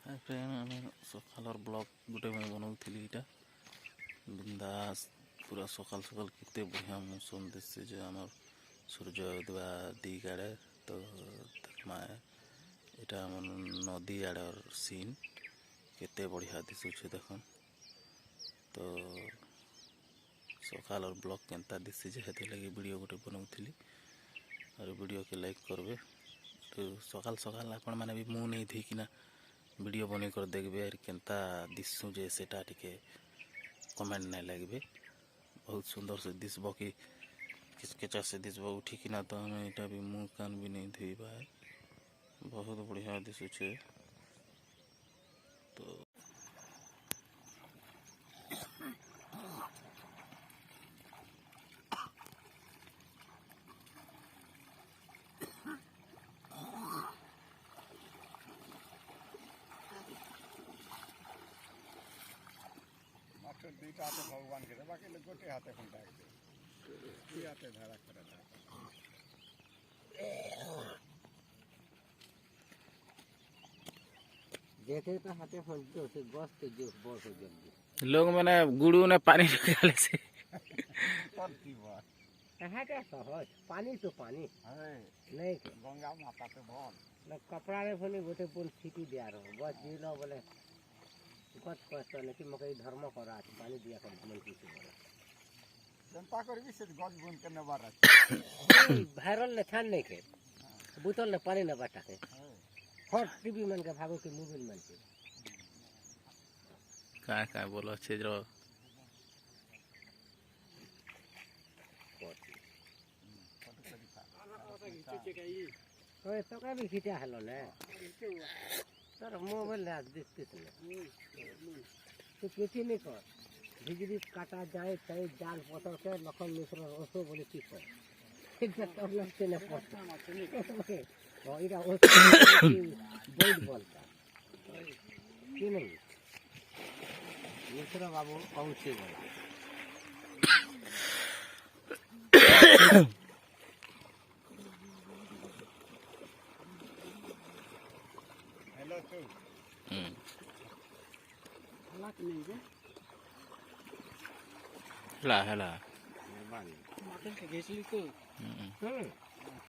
hi friend आम सकाल blog गोटे मैं बनाऊली इटा बिंदास पूरा सकाल सकाल केते बढ़िया मौसम दिशे जो आम सूर्य उदय दिग आड़े तो देखमा इटा आम नदी आड़र सीन केते बढ़िया दिशुचे देखन तो सकाल ब्लॉग केनता दिशे जे हेते लगे वीडियो गोटे बनाऊली और वीडियो के लाइक करबे तो सकाल सकाल आपण माने भी मुँह नहीं धोकिना वीडियो बन कर देखबे और केनता दिशु जे सेटा टिके कमेंट नहीं लगे बहुत सुंदर से दिशब कि किचकेचा से दिशब उठिकिना तो आम यहाँ भी मुँह कान भी नहीं धोइबा बहुत बढ़िया दिशुचे तो दुईटा हाथे भगवान के बाकी लोग गोटे हाथे फंटा के हाथे धारा कर देखे तो हाथे फंटते होते बस तो जो बहुत हो जल्दी लोग मैंने गुड़ू ने पानी निकाले से कहाँ का सहज पानी तो पानी नहीं गंगा माता पे भर न कपड़ा रे फनी गोटे पुन छिटी दिया रहो बस जी न बोले कत कष्ट नहीं कि मकई धर्म करा पानी दिया कर मन किसी बोला जनता कर भी से गज बुन के नबार वायरल ने छान नहीं के बोतल ने पानी न बटा के हर टीवी मन के भागो के मोबाइल मन के का बोलो छे जो ओए तो का भी खींचा हलो ने तर मोबाइल ले दिखते थे तो किसी नहीं कर बिजली काटा जाए चाहे जाल पकड़ के लखन मिश्र ओसो बोले की कर इधर तो लगते न पड़ता और इधर ओसो बैट बॉल का की नहीं मिश्र बाबू पहुंचे बोला हेलो तू हालात नहीं है हला मेहरबानी मटन के घेसली को